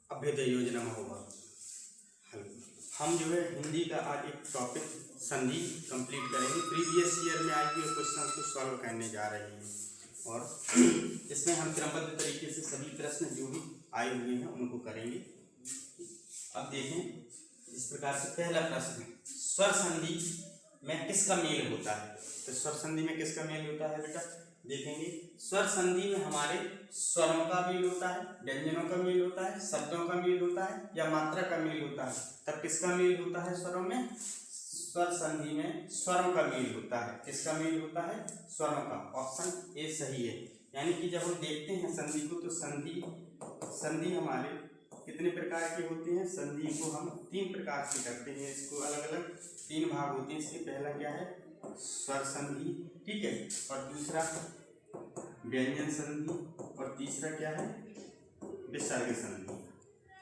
अभ्युदय योजना में होगा। हम जो है हिंदी का आज एक टॉपिक संधि कंप्लीट करेंगे। प्रीवियस ईयर में आई हुए क्वेश्चन को सॉल्व करने जा रहे हैं और इसमें हम क्रमबद्ध तरीके से सभी प्रश्न जो भी आए हुए हैं उनको करेंगे। अब देखें इस प्रकार से पहला प्रश्न, स्वर संधि में किसका मेल होता है? तो स्वर संधि में किसका मेल होता है बेटा? देखेंगे स्वर संधि में हमारे स्वरों का मेल होता है, व्यंजनों का मेल होता है, शब्दों का मेल होता है या मात्रा का मेल होता है। तब किसका मेल होता है स्वरों में? स्वर संधि में स्वरों का मेल होता है। किसका मेल होता है? स्वरों का। ऑप्शन ए सही है। यानी कि जब हम देखते हैं संधि को तो संधि हमारे कितने प्रकार के होते हैं? संधि को हम 3 प्रकार से करते हैं। इसको अलग अलग 3 भाग होते हैं। इसके पहला क्या है? स्वर संधि, ठीक है, और दूसरा व्यंजन संधि और तीसरा क्या है? विसर्ग संधि।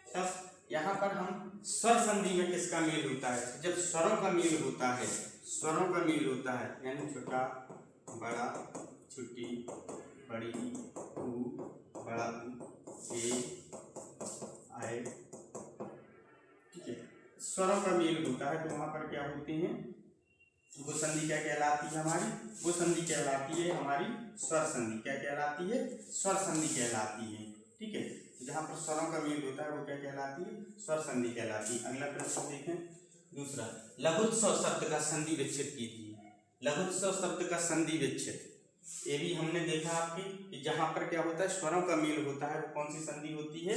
तब यहाँ पर हम स्वर संधि में किसका मेल होता है? जब स्वरों का मेल होता है, स्वरों का मेल होता है यानी छोटा बड़ा छोटी बड़ी ऊ बड़ा ऊ ए आए, ठीक है, स्वरों का मेल होता है। तो वहाँ पर क्या होते हैं? वो संधि क्या कहलाती है हमारी? वो संधि कहलाती है हमारी स्वर संधि। क्या कहलाती है? स्वर संधि कहलाती है, ठीक है। जहाँ पर स्वरों का मेल होता है वो क्या कहलाती है? स्वर संधि कहलाती है। अगला प्रश्न देखें दूसरा, लघुत्सव शब्द का संधि विच्छेद कीजिए। लघुत्सव शब्द का संधि विच्छेद ये भी हमने देखा आपकी कि जहाँ पर क्या होता है? स्वरों का मेल होता है। वो कौन सी संधि होती है?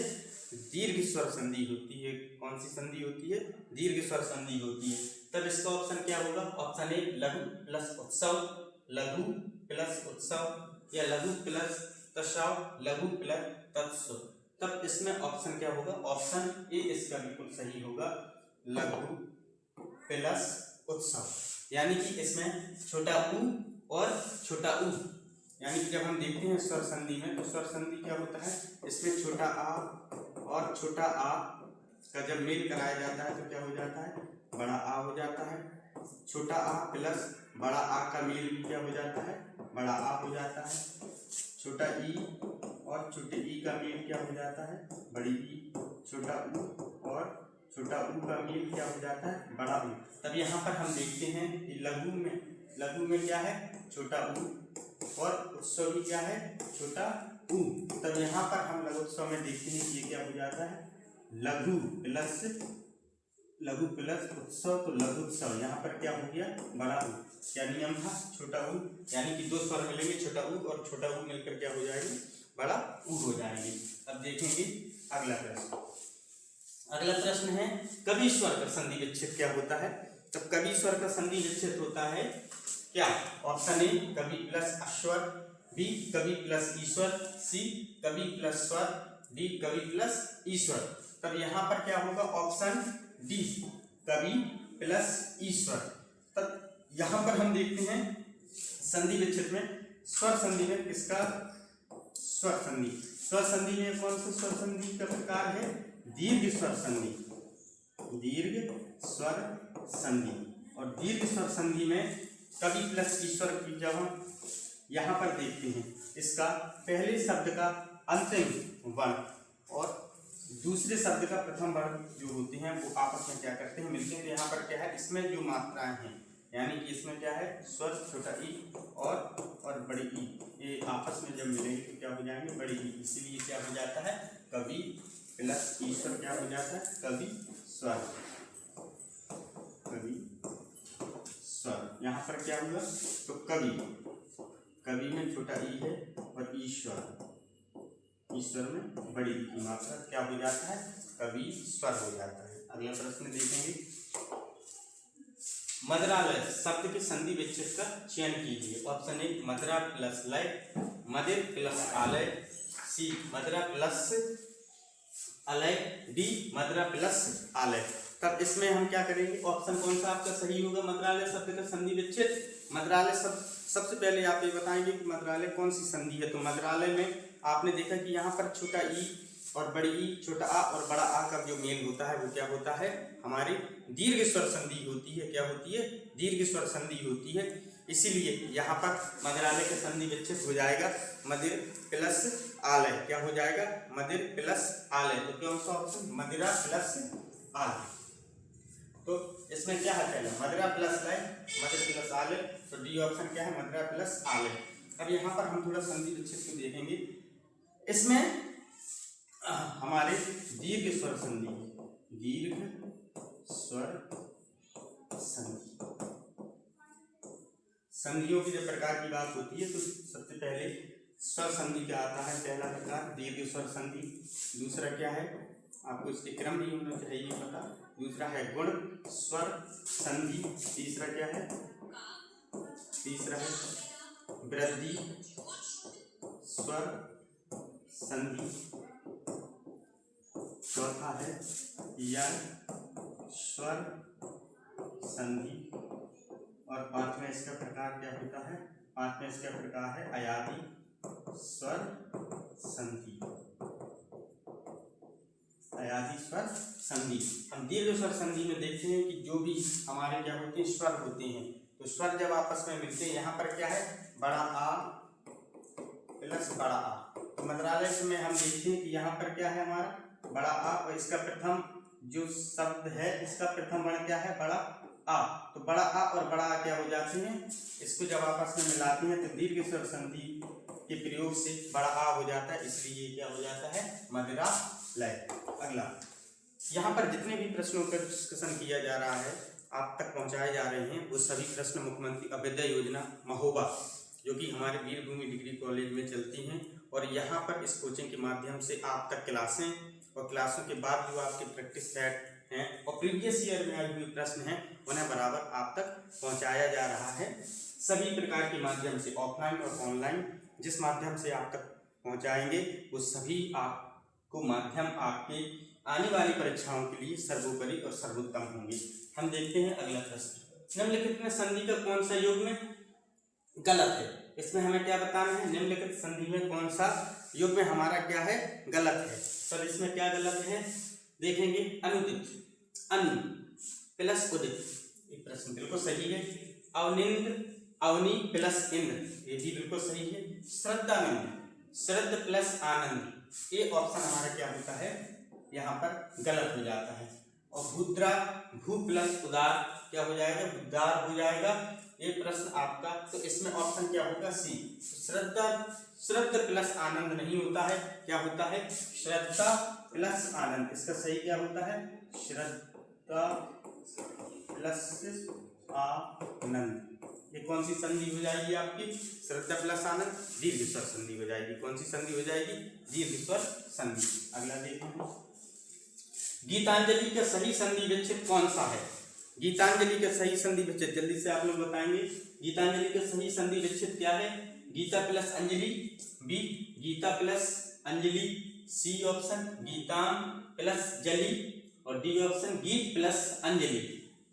दीर्घ स्वर संधि होती है। कौन सी संधि होती है? दीर्घ स्वर संधि होती है। तब इसका ऑप्शन क्या होगा? ऑप्शन ए लघु प्लस उत्सव, लघु प्लस उत्सव या लघु प्लस तत्सव, लघु प्लस तत्सव। तब इसमें ऑप्शन क्या होगा? ऑप्शन ए इसका बिल्कुल सही होगा, लघु प्लस उत्सव। यानी कि इसमें छोटा ऊ और छोटा ऊ, यानी कि जब हम देखते हैं स्वर संधि में तो स्वर संधि क्या होता है? इसमें छोटा आ और छोटा आ का जब मेल कराया जाता है तो क्या हो जाता है? बड़ा आ हो जाता है। छोटा आ प्लस बड़ा आ का मेल भी क्या हो जाता है? बड़ा आ हो जाता है। छोटा ई और छोटे ई का मेल क्या हो जाता है? बड़ी ई। छोटा ऊ और छोटा ऊ का मेल क्या हो जाता है? बड़ा ऊ। तब यहाँ पर हम देखते हैं कि लघु में क्या है? छोटा ऊ और उत्सव भी क्या है? छोटा ऊ। तब यहाँ पर हम लघुत्सव में देखते हैं कि ये क्या हो जाता है? लघु प्लस उत्सव, तो लघुत्सव। यहाँ पर क्या हो गया? बड़ा ऊ। क्या नियम था? छोटा ऊ, यानी कि 2 स्वर मिलेंगे, छोटा ऊ और छोटा ऊ मिलकर क्या हो जाएंगे? बड़ा ऊ हो जाएंगे। अब देखेंगे अगला प्रश्न। अगला प्रश्न है कवि स्वर का संधि विच्छेद क्या होता है? तब कवि स्वर का संधि विच्छेद होता है क्या? ऑप्शन ए कवि प्लस अश्वर, बी कवि प्लस ईश्वर, सी कवि प्लस स्वर, डी कवि प्लस ईश्वर। तब यहाँ पर क्या होगा? ऑप्शन डी कवि प्लस ईश्वर। तब यहाँ पर हम देखते हैं संधि विच्छेद में स्वर संधि में किसका? स्वर संधि। स्वर संधि में कौन सा स्वर संधि का प्रकार है? दीर्घ स्वर संधि। दीर्घ स्वर संधि। और दीर्घ स्वर संधि में कवि प्लस ईश्वर की जब हम यहाँ पर देखते हैं, इसका पहले शब्द का अंतिम वर्ण और दूसरे शब्द का प्रथम वर्ण जो होते हैं वो आपस में क्या करते हैं? मिलते हैं। तो यहाँ पर क्या है? इसमें जो मात्राएं हैं, यानी कि इसमें क्या है? स्वर छोटा ई और बड़ी ई, ये आपस में जब मिलेंगे तो क्या हो जाएंगे? बड़ी ई। इसीलिए क्या हो जाता है? कवि प्लस ईश्वर क्या हो जाता है? कवि स्वर। कवि स्वर। यहाँ पर क्या हुआ? तो कवि में छोटा ई है और ईश्वर में बड़ी ई की मात्रा क्या हो जाता है? कवि स्वर हो जाता है। अगला प्रश्न देखेंगे, मदरालय शब्द के संधि विच्छेद का चयन कीजिए। ऑप्शन ए मदरा प्लस लय, मदिर प्लस आलय, सी मदरा प्लस अलय, डी मदरा प्लस आलय। तब इसमें हम क्या करेंगे? ऑप्शन कौन सा आपका सही होगा? मद्रालय शब्द का संधि विच्छेद। मद्रालय शब्द सबसे पहले आप ये बताएंगे कि मद्रालय कौन सी संधि है। तो मद्रालय में आपने देखा कि यहाँ पर छोटा ई और बड़ी ई, छोटा आ और बड़ा आ का जो मेल होता है वो क्या होता है? हमारी दीर्घ स्वर संधि होती है। क्या होती है? दीर्घ स्वर संधि होती है। इसीलिए यहाँ पर मदिरालय का संधि विच्छेद हो जाएगा मदिर प्लस आलय। क्या हो जाएगा? मदिर प्लस आलय। तो कौन सा ऑप्शन? मदिरा प्लस आलय। तो इसमें क्या है? पहले मदिरा प्लस लय, मदिर प्लस आलय। तो डी ऑप्शन क्या है? मदिरा प्लस आलय। अब यहाँ पर हम थोड़ा संधि विच्छेद को देखेंगे। इसमें हमारे दीर्घ स्वर संधि, दीर्घ स्वर संधि, संधियों के जब प्रकार की बात होती है तो सबसे पहले स्वर संधि क्या आता है? पहला प्रकार दीर्घ स्वर संधि। दूसरा क्या है? आपको इसके क्रम भी होना चाहिए पता। दूसरा है गुण स्वर संधि। तीसरा क्या है? तीसरा है वृद्धि स्वर संधि। चौथा है यण स्वर संधि। और पांचवा इसका प्रकार क्या होता है? पांचवा इसका प्रकार है अयादी स्वर संधि। अयादी स्वर संधि। हम दीर्घ स्वर संधि में देखते हैं कि जो भी हमारे क्या होते हैं? स्वर होते हैं। तो स्वर जब आपस में मिलते हैं, यहाँ पर क्या है? बड़ा आ प्लस बड़ा आ। तो मदिरालय में हम देखते हैं कि यहाँ पर क्या है हमारा? बड़ा आ, और इसका प्रथम जो शब्द है इसका प्रथम वर्ण क्या है? बड़ा आ। तो बड़ा आ और बड़ा आ क्या हो जाते हैं? इसको जब आपस में मिलाते हैं तो दीर्घ स्वर संधि के प्रयोग से बड़ा आ हो जाता है, इसलिए क्या हो जाता है? मदिरालय। अगला, यहाँ पर जितने भी प्रश्नों का डिस्कशन किया जा रहा है, आप तक पहुंचाए जा रहे हैं, वो सभी प्रश्न मुख्यमंत्री अभ्युदय योजना महोबा जो कि हमारे वीरभूमि डिग्री कॉलेज में चलती हैं, और यहाँ पर इस कोचिंग के माध्यम से आप तक क्लासें और क्लासों के बाद जो आपके प्रैक्टिस सेट हैं और प्रीवियस ईयर में आए हुए प्रश्न हैं उन्हें बराबर आप तक पहुँचाया जा रहा है सभी प्रकार के माध्यम से, ऑफलाइन और ऑनलाइन। जिस माध्यम से आप तक पहुँचाएंगे वो सभी आपको माध्यम आपके आने वाली परीक्षाओं के लिए सर्वोपरि और सर्वोत्तम होंगे। हम देखते हैं अगला प्रश्न। निम्नलिखित में संधि का कौन सा युग्म में गलत है? इसमें हमें क्या बताना है? निम्नलिखित संधि में कौन सा युग्म हमारा क्या है? गलत है। तो इसमें क्या गलत है देखेंगे। अनुदित, अनु प्लस उदित, ये प्रश्न बिल्कुल सही है। अवनिंद, अवनी प्लस इंद्र, ये भी बिल्कुल सही है। श्रद्धानंद, श्रद्ध प्लस आनंद, ये ऑप्शन हमारा क्या होता है? यहाँ पर गलत हो जाता है। और भूद्रा, भू प्लस उदार क्या हो जाएगा? बुद्धार हो जाएगा। ये प्रश्न आपका, तो इसमें ऑप्शन क्या होगा? सी। श्रद्धा, श्रद्ध प्लस आनंद नहीं होता है, क्या होता है? श्रद्धा प्लस आनंद। इसका सही क्या होता है? श्रद्धा प्लस आनंद। ये कौन सी संधि हो जाएगी आपकी? श्रद्धा प्लस आनंद, दीर्घ स्वर संधि हो जाएगी। कौन सी संधि हो जाएगी? दीर्घ स्वर संधि। अगला देखिए, गीतांजलि का सही संधि विच्छेद कौन सा है? गीतांजलि का सही संधि विच्छेद जल्दी से आप लोग बताएंगे। गीतांजलि का सही संधि विच्छेद क्या है? गीता प्लस अंजलि, बी गीता प्लस अंजलि, सी ऑप्शन गीतां प्लस जली, और डी ऑप्शन गीत प्लस अंजलि।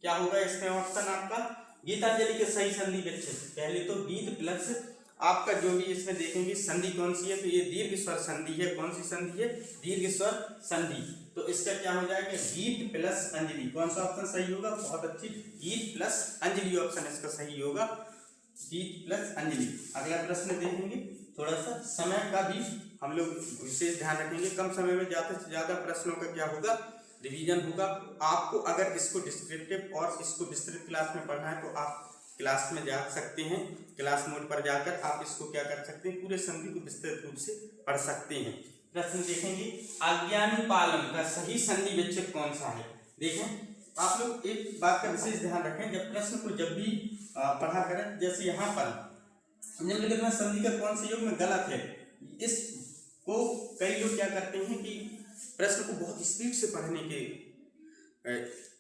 क्या होगा इसमें ऑप्शन आपका? गीतांजलि का सही संधि विच्छेद पहले तो गीत प्लस आपका जो भी इसमें देखेंगे संधि कौन सी है, तो ये दीर्घ स्वर संधि है। कौन सी संधि है? दीर्घ स्वर संधि। तो इसका क्या हो जाएगा? गीत प्लस अंजलि। कौन सा ऑप्शन सही होगा? बहुत अच्छी, गीत प्लस अंजलि ऑप्शन इसका सही होगा, गीत प्लस अंजलि। अगला प्रश्न देखेंगे। थोड़ा सा समय का भी हम लोग विशेष ध्यान रखेंगे। कम समय में ज्यादा से ज्यादा प्रश्नों का क्या होगा? रिवीजन होगा। आपको अगर इसको डिस्क्रिप्टिव और इसको विस्तृत क्लास में पढ़ना है तो आप क्लास में जा सकते हैं। क्लास मोड पर जाकर आप इसको क्या कर सकते हैं? पूरे संधि को विस्तृत रूप से पढ़ सकते हैं। प्रश्न देखेंगे, आज्ञानुपालन का सही संधि विच्छेद कौन सा है? देखें आप लोग एक बात का विशेष ध्यान रखें, जब प्रश्न को जब भी पढ़ा करें, जैसे यहाँ पर निम्नलिखित में संधि का कौन सा युग्म गलत है, इसको कई लोग क्या करते हैं कि प्रश्न को बहुत स्पीड से पढ़ने के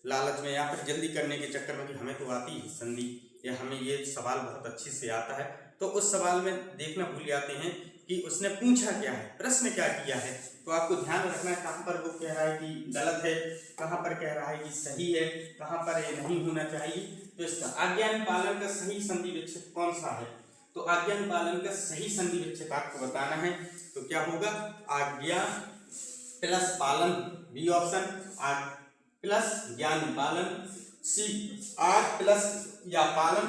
लालच में या फिर जल्दी करने के चक्कर में कि हमें तो आती है संधि या हमें ये सवाल बहुत अच्छे से आता है, तो उस सवाल में देखना भूल जाते हैं कि उसने पूछा क्या है, प्रश्न क्या किया है। तो आपको ध्यान रखना है कहाँ पर वो कह रहा है कि गलत है, कहाँ पर कह रहा है कि सही है, कहाँ पर ये नहीं होना चाहिए। तो इसका आज्ञानुपालन का सही संधि विच्छेद कौन सा है? तो आज्ञानुपालन का सही संधि विच्छेद आपको बताना है। तो क्या होगा? आज्ञा प्लस पालन, बी ऑप्शन, आज्ञा प्लस ज्ञान पालन, सी आग प्लस या पालन,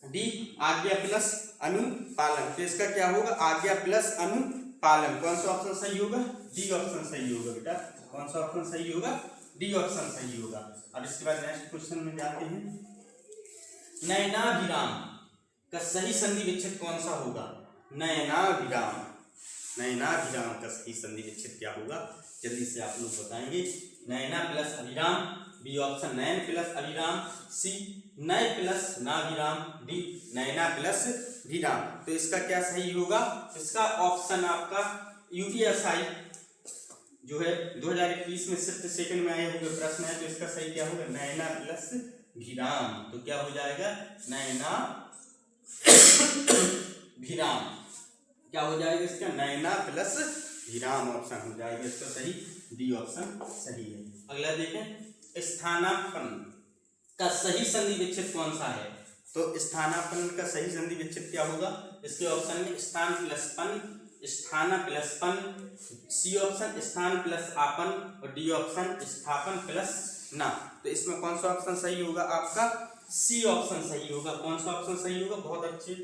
डी आज्ञा प्लस अनुपालन। तो इसका क्या होगा, आज्ञा प्लस अनुपालन। कौन सा ऑप्शन सही होगा, डी ऑप्शन सही होगा बेटा। कौन सा ऑप्शन सही होगा, डी ऑप्शन सही होगा। और इसके बाद नेक्स्ट क्वेश्चन में जाते हैं। नयनाभिराम का सही संधि विच्छेद कौन सा होगा, नयनाभिराम, नयनाभिराम का सही संधि विच्छेद क्या होगा, जल्दी से आप लोग बताएंगे। नयना प्लस अभिराम, बी ऑप्शन नयन प्लस अभिराम, सी नय प्लस नाभिराम, डी नयना प्लस विराम। तो इसका क्या सही होगा, इसका ऑप्शन आपका यूपीएसआई जो है 2021 में शिफ्ट सेकंड में आए हुए प्रश्न है, तो इसका सही क्या होगा, नयना प्लस विराम। तो क्या हो जाएगा, नयना विराम, क्या हो जाएगा इसका, नयना प्लस विराम ऑप्शन हो जाएगा इसका सही, डी ऑप्शन सही है। अगला देखें, स्थानापन्न का सही संधि विच्छेद कौन सा है। तो स्थानापन्न का सही संधि विच्छेद क्या होगा, इसके ऑप्शन में स्थान प्लस पन, स्थान प्लस पन, सी ऑप्शन स्थान प्लस आपन, और डी ऑप्शन स्थापन प्लस ना। तो इसमें कौन सा ऑप्शन सही होगा आपका, सी ऑप्शन सही होगा। कौन सा ऑप्शन सही होगा, बहुत अच्छे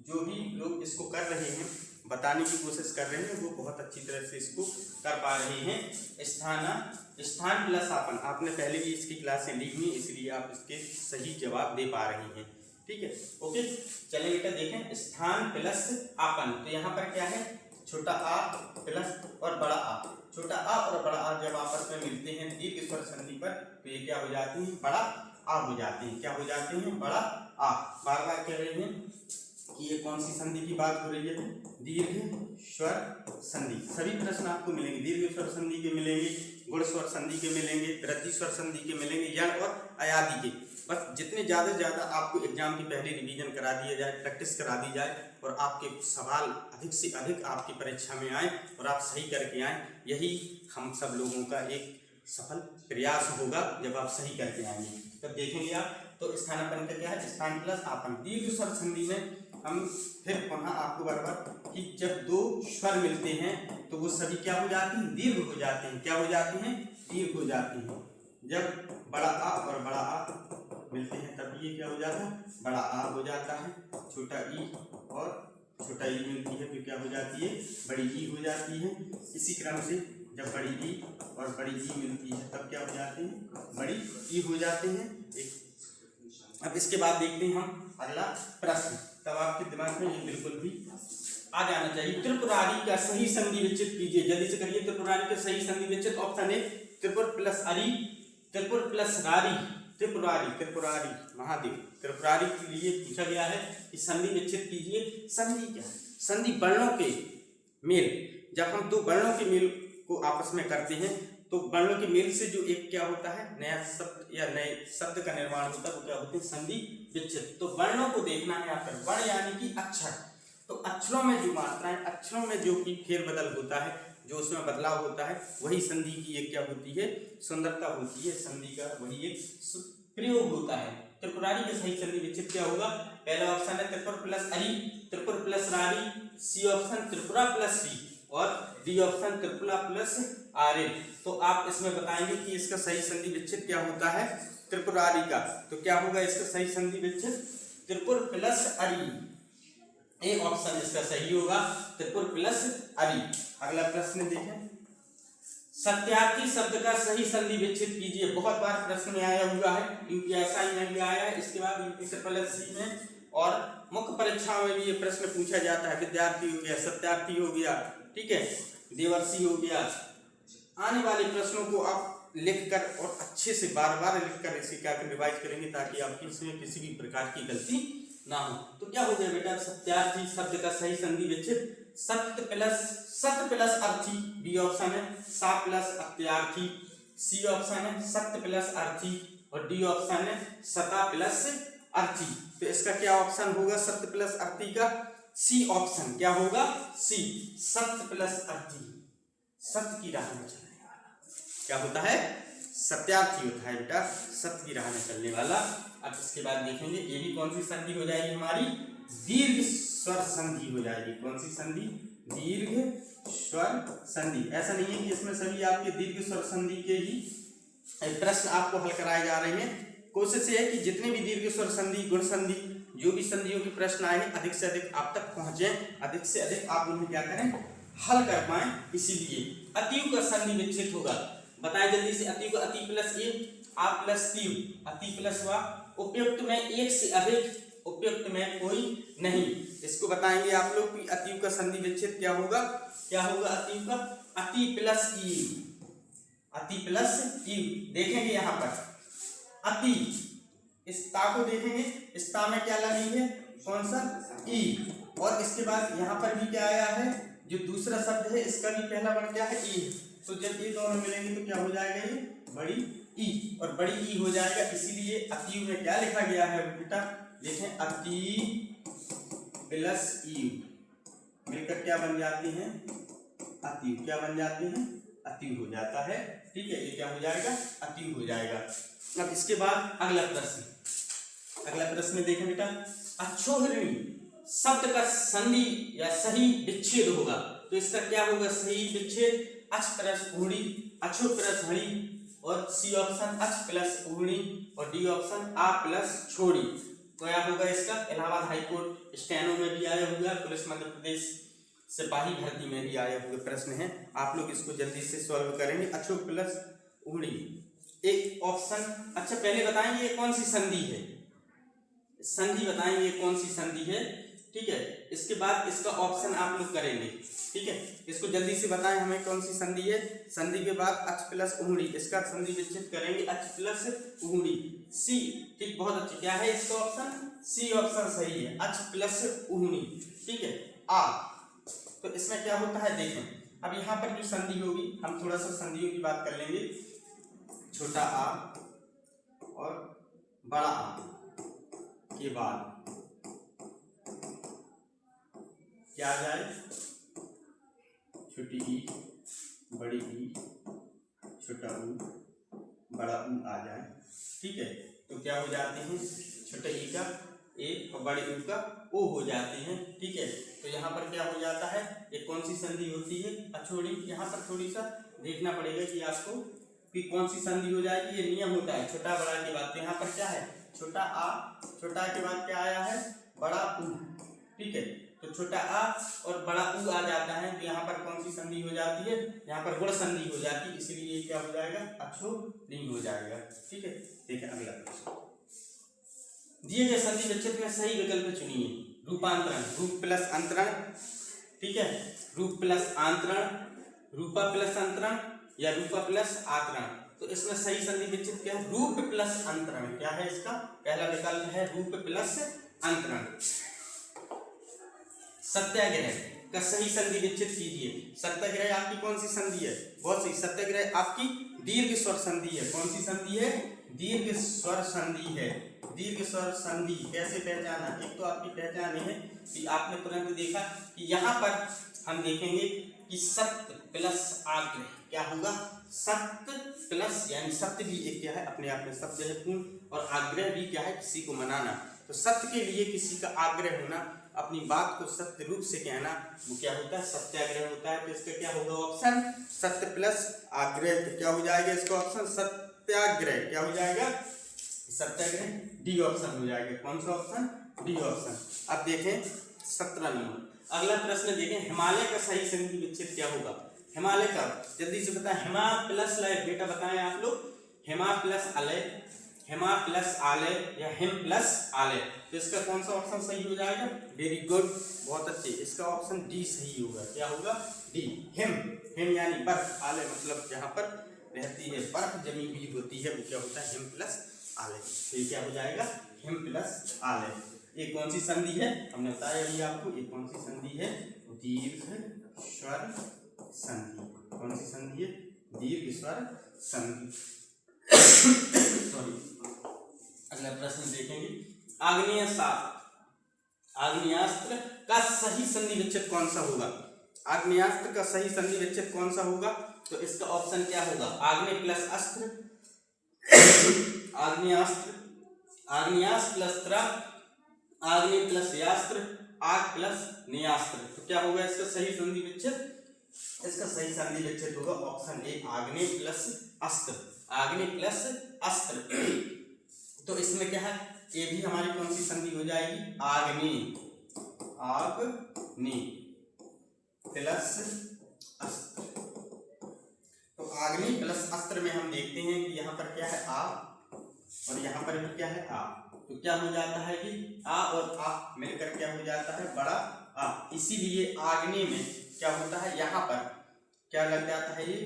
जो भी लोग इसको कर रहे हैं, बताने की कोशिश कर रहे हैं, वो बहुत अच्छी तरह से इसको कर पा रहे हैं। स्थान प्लस आपन, आपने पहले भी इसकी क्लासें ली हुई, इसलिए आप इसके सही जवाब दे पा रहे हैं। ठीक है, ओके, चलिए बेटा देखें, स्थान प्लस आपन। तो यहाँ पर क्या है, छोटा आ प्लस और बड़ा आ, छोटा आ और बड़ा आ जब आपस में मिलते हैं दीर्घ स्वर संधि पर, तो ये क्या हो जाते हैं, बड़ा आ हो जाते हैं। क्या हो जाते हैं, बड़ा आ। बार बार कह रहे हैं कि ये कौन सी संधि की बात हो रही है, दीर्घ स्वर संधि। सभी प्रश्न आपको मिलेंगे, दीर्घ स्वर संधि के मिलेंगे, गुण स्वर संधि के मिलेंगे, वृद्धि स्वर संधि के मिलेंगे, यण और अयादि के। बस जितने ज़्यादा से ज़्यादा आपको एग्जाम की पहले रिवीजन करा दिया जाए, प्रैक्टिस करा दी जाए, और आपके सवाल अधिक से अधिक आपकी परीक्षा में आए और आप सही करके आए, यही हम सब लोगों का एक सफल प्रयास होगा जब आप सही करके आएंगे। तब देखेंगे आप, तो स्थानापन्न का क्या है, स्थान प्लस आपन। दीर्घ स्वर संधि में हम फिर पुनः आपको बराबर कि जब दो स्वर मिलते हैं तो वो सभी क्या हो जाते हैं, दीर्घ हो जाते हैं। क्या हो जाते हैं, दीर्घ हो जाते हैं। जब बड़ा आ और बड़ा आ मिलते हैं तब ये क्या हो जाता है, बड़ा आ हो जाता है। छोटा ई और छोटा ई मिलती है तो क्या हो जाती है, बड़ी ई हो जाती है। इसी क्रम से जब बड़ी ई और बड़ी ई मिलती है तब क्या हो जाते हैं, बड़ी ई हो जाते हैं। अब इसके बाद देखते हैं हम अगला प्रश्न, तब आपके दिमाग में ये बिल्कुल भी आ जाना चाहिए। त्रिपुरारी का सही संधि विच्छेद कीजिए, जल्दी से करिए। त्रिपुरारी का सही संधि विच्छेद ऑप्शन ए त्रिपुर प्लस अरी, त्रिपुर प्लस रारी, त्रिपुरारी, त्रिपुरारी महादेव, त्रिपुरारी के लिए पूछा गया है कि संधि विच्छेद कीजिए। संधि क्या है, संधि वर्णों के मेल। जब हम दो वर्णों के मेल को आपस में करते हैं तो वर्णों के मेल से जो एक क्या होता है, नया शब्द या नए शब्द का निर्माण होता है, वो क्या होते हैं, संधि विच्छेद। तो वर्णों को देखना है आपका, वर्ण यानी कि अक्षर। तो अक्षरों में जो मात्राएं, अक्षरों में जो कि फेरबदल होता है, जो उसमें बदलाव होता है, वही संधि की एक क्या होती है, सुंदरता होती है। संधि का वही एक प्रयोग होता है। त्रिपुरारी का सही संधि विच्छेद क्या होगा, पहला ऑप्शन है त्रिपुर प्लस अरी, त्रिपुर प्लस रारी, सी ऑप्शन त्रिपुरा प्लस री, और डी ऑप्शन त्रिपुरा प्लस आर्य। तो आप इसमें बताएंगे कि इसका सही संधि विच्छेद क्या होता है, त्रिपुरारी का। तो क्या होगा इसका सही संधि विच्छेद, त्रिपुर प्लस अरी, ए ऑप्शन इसका सही होगा, त्रिपुर प्लस अरी। अगला प्रश्न देखें, सत्यार्थी शब्द का सही संधि विच्छेद कीजिए। बहुत बार प्रश्न में आया हुआ है, यूपीएसआई में भी आया है, इसके बाद यूपीएससी में और मुख्य परीक्षाओं में भी ये प्रश्न पूछा जाता है। विद्यार्थी हो गया, सत्यार्थी हो गया, ठीक है, देवर्षि हो गया। आने वाले प्रश्नों को आप लिखकर और अच्छे से बार बार लिखकर इसे क्या रिवाइज करेंगे ताकि आपकी इसमें किसी भी प्रकार की गलती ना हो। तो क्या हो गया बेटा, सत्यार्थी शब्द का सही संधि विच्छेद सत्य प्लस अर्थी, बी ऑप्शन है सा प्लस अत्यार्थी, सी ऑप्शन है सत्य प्लस अर्थी, और डी ऑप्शन है सता प्लस अर्थी। तो इसका क्या ऑप्शन होगा सत्य प्लस अर्थी का, सी ऑप्शन क्या होगा, सी सत्य प्लस अर्थी, सत्य की राह में चलने वाला क्या होता है, सत्यार्थी होता है बेटा, सत्य की राह में चलने वाला। अब इसके बाद देखेंगे ये भी कौन सी संधि हो जाएगी हमारी, दीर्घ स्वर संधि हो जाएगी। कौन सी संधि, दीर्घ स्वर संधि। ऐसा नहीं है कि इसमें सभी आपके दीर्घ स्वर संधि के ही प्रश्न आपको हल कराए जा रहे हैं। कोशिश ये है कि जितने भी दीर्घ स्वर संधि, गुण संधि जो भी संधियों के प्रश्न आए हैं अधिक से अधिक आप तक पहुंचे, अधिक से अधिक आप उन्हें क्या करें, हल कर पाए। इसीलिए अतियु का संधि विच्छेद होगा, बताएं जल्दी से। अतियु का अति प्लस ए, आ प्लस तियु, अति प्लस वा, उपयुक्त में एक से अधिक, उपयुक्त में कोई नहीं। इसको बताएंगे आप लोग कि अतियु का संधि विच्छेद क्या होगा, क्या होगा अतियु का, अति प्लस ई, अति प्लस ई। देखेंगे यहाँ पर अति, इस ता को देखेंगे, इस ता में क्या लगी है, कौन सा, ई, और इसके बाद यहाँ पर भी क्या आया है, जो दूसरा शब्द है इसका भी पहला वर्ण क्या है, ई। तो जब ये दोनों मिलेंगे तो क्या हो जाएगा, ये बड़ी ई, और बड़ी ई हो जाएगा। इसीलिए अतियु में क्या लिखा गया है बेटा, देखें अति प्लस ई मिलकर क्या बन जाती हैं, अतियु, क्या बन जाती हैं, अतियु हो जाता है। ठीक है, ये क्या हो जाएगा, अतियु हो जाएगा। अब इसके बाद अगला प्रश्न, अगला प्रश्न देखें बेटा, अक्षोहिणी शब्द का संधि या सही विच्छेद होगा, तो इसका क्या होगा सही विच्छेद, अच प्लस ऊहणी, अक्षो प्लस हणी, और सी ऑप्शन अच प्लस ऊहणी, और डी ऑप्शन आ प्लस छोड़ी। क्या होगा इसका, इलाहाबाद हाईकोर्ट स्टेनो में भी आया हुआ, पुलिस मध्य प्रदेश सिपाही भर्ती में भी आए हुए प्रश्न हैं, आप लोग इसको जल्दी से सॉल्व करेंगे। अक्षो प्लस ऊहणी एक ऑप्शन। अच्छा पहले बताएंगे ये कौन सी संधि है, संधि बताएंगे ये कौन सी संधि है। ठीक है, इसके बाद इसका ऑप्शन आप लोग करेंगे। ठीक है, इसको जल्दी से बताएं हमें कौन सी संधि है। संधि के बाद अच प्लस ऊहणी, इसका संधि विच्छेद करेंगे अच प्लस ऊहणी, सी। ठीक, बहुत अच्छी, क्या है इसका ऑप्शन, सी ऑप्शन सही है, अच प्लस ऊहणी। ठीक है, आ, तो इसमें क्या होता है देखें। अब यहाँ पर जो संधि होगी, हम थोड़ा सा संधियों की बात कर लेंगे। छोटा आ और बड़ा आ के बाद क्या आ जाए, छोटी ई, बड़ी ई, छोटा ऊ, बड़ा ऊ आ जाए। ठीक है, तो क्या हो जाते हैं, छोटे ई का ए और बड़े ऊ का ओ हो जाते हैं। ठीक है, तो यहाँ पर क्या हो जाता है, ये कौन सी संधि होती है, अछोड़ी। यहाँ पर थोड़ी सा देखना पड़ेगा कि आपको कि कौन सी संधि हो जाएगी, ये नियम होता है छोटा बड़ा के बाद। तो यहाँ पर क्या है, छोटा आ, छोटा के बाद क्या आया है, बड़ा ऊ। ठीक है, तो छोटा आ और बड़ा ऊ आ जाता है, तो यहाँ पर कौन सी संधि हो जाती है, यहाँ पर गुण संधि हो जाती है, इसीलिए ये क्या हो जाएगा, अक्षोहिणी हो जाएगा। ठीक है, देखिए अगला प्रश्न, दिए गए संधि विच्छेद में सही विकल्प चुनिए। रूपांतरण, रूप प्लस अंतरण, ठीक है, रूप प्लस आंतरण, रूपा प्लस अंतरण, या रूपा प्लस आतरण। तो इसमें सही संधि विच्छेद क्या है, रूप प्लस अंतरण। क्या है इसका पहला विकल्प है रूप प्लस अंतरण। सत्याग्रह का सही संधि विच्छेद कीजिए। सत्याग्रह आपकी कौन सी संधि है, बहुत सही, सत्याग्रह आपकी दीर्घ स्वर संधि है। कौन सी संधि है, दीर्घ स्वर संधि है। दीर्घ स्वर संधि कैसे पहचाना, एक तो आपकी पहचान है कि आपने तुरंत देखा कि यहाँ पर हम देखेंगे कि सत्य प्लस आग्रह क्या होगा, सत्य प्लस, यानी सत्य भी एक क्या है अपने आप में शब्द है पूर्ण, और आग्रह भी क्या है किसी को मनाना। तो सत्य के लिए किसी का आग्रह होना, अपनी बात को सत्य रूप से कहना, वो क्या होता है, सत्याग्रह होता है। तो इसका क्या होगा ऑप्शन, सत्य प्लस आग्रह। तो क्या हो जाएगा इसका ऑप्शन, सत्याग्रह। क्या हो जाएगा, सत्याग्रह, डी ऑप्शन हो जाएगा। कौन सा ऑप्शन, डी ऑप्शन। अब देखें 17 नंबर, अगला प्रश्न देखें, हिमालय का सही संधि विच्छेद क्या होगा। हिमालय का जल्दी से बताएं, हिमा प्लस लय, बेटा बताएं आप लोग, हिमा प्लस अलय, हिमा प्लस आलय, या हिम प्लस आलय। तो इसका कौन सा ऑप्शन सही हो जाएगा, वेरी गुड, बहुत अच्छे, इसका ऑप्शन डी सही होगा। क्या होगा, डी, हिम। हिम यानी बर्फ, आलय मतलब जहां पर रहती है बर्फ जमी हुई होती है, वो क्या होता है, हिम प्लस आलय। तो ये क्या हो जाएगा, हिम प्लस आलय। ये कौन सी संधि है, हमने बताया अभी आपको, ये कौन सी संधि है, दीर्घ स्वर संधि। कौन सी संधि है, दीर्घ स्वर संधि। सॉरी, अगला प्रश्न देखेंगे, आग्नेयास्त्र का सही संधि विच्छेद कौन सा होगा। आग्नेयास्त्र का सही संधि विच्छेद कौन सा होगा, तो इसका ऑप्शन क्या होगा, आग्नेय प्लस अस्त्र, आग्नेयास्त्र, आग्नेयास्त्र प्लस त्र, आग्नेय प्लस यास्त्र, आग प्लस नेयास्त्र। तो क्या होगा इसका सही संधि विच्छेद, इसका सही संधि विच्छेद होगा ऑप्शन ए, आग्नेय प्लस अस्त्र, आग्नेय प्लस अस्त्र। तो इसमें क्या है, ये भी हमारी कौन सी संधि हो जाएगी? आग्नेय, आग्नेय प्लस अस्त्र। तो आग्नेय प्लस अस्त्र में हम देखते हैं कि यहाँ पर क्या है? आ, और यहाँ पर भी क्या है? आ। तो क्या हो जाता है कि आ और आ मिलकर क्या हो जाता है? बड़ा आ। इसीलिए आग्नेय में क्या होता है? यहाँ पर क्या लग जाता है? ये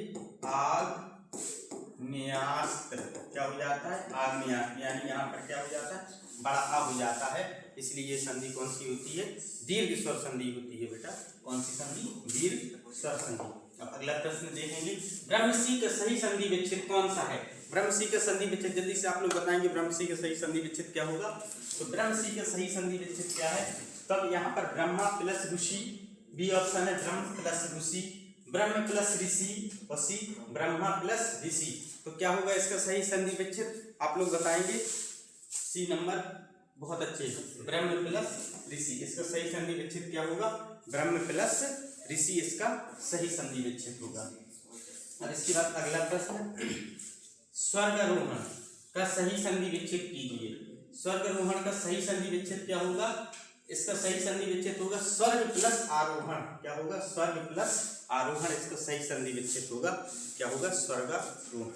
आग्नेयास्त्र क्या हो जाता है? आग्नेयास्त्र, यानी यहाँ पर क्या हो जाता है? बड़ा आ हो जाता है। इसलिए ये संधि कौन सी होती है? दीर्घ स्वर संधि होती है बेटा। कौन सी संधि? दीर्घ स्वर संधि। अब अगला प्रश्न देखेंगे, ब्रह्मसी का सही संधि विच्छेद कौन सा है? ब्रह्मसी का संधि विच्छेद जल्दी से आप लोग बताएंगे, ब्रह्मसी का सही संधि विच्छेद क्या होगा? तो ब्रह्मसी का सही संधि विच्छेद क्या है? तब यहाँ पर ब्रह्मा प्लस ऋषि, बी ऑप्शन है ब्रह्म प्लस ऋषि, ब्रह्म प्लस ऋषि और सी ब्रह्मा प्लस ऋषि। तो क्या होगा इसका सही संधि विच्छेद? आप लोग बताएंगे। सी नंबर बहुत अच्छे, ब्रह्म प्लस ऋषि। इसका सही संधि विच्छेद क्या होगा? ब्रह्म प्लस ऋषि इसका सही संधि विच्छेद होगा। और इसके बाद अगला प्रश्न, स्वर्गारोहण का सही संधि विच्छेद कीजिए। स्वर्गारोहण का सही संधि विच्छेद क्या होगा? इसका सही संधि विच्छेद होगा स्वर्ग प्लस आरोहण। क्या होगा? स्वर्ग प्लस आरोहण इसका सही संधि विच्छेद होगा। क्या होगा? स्वर्गारोहण।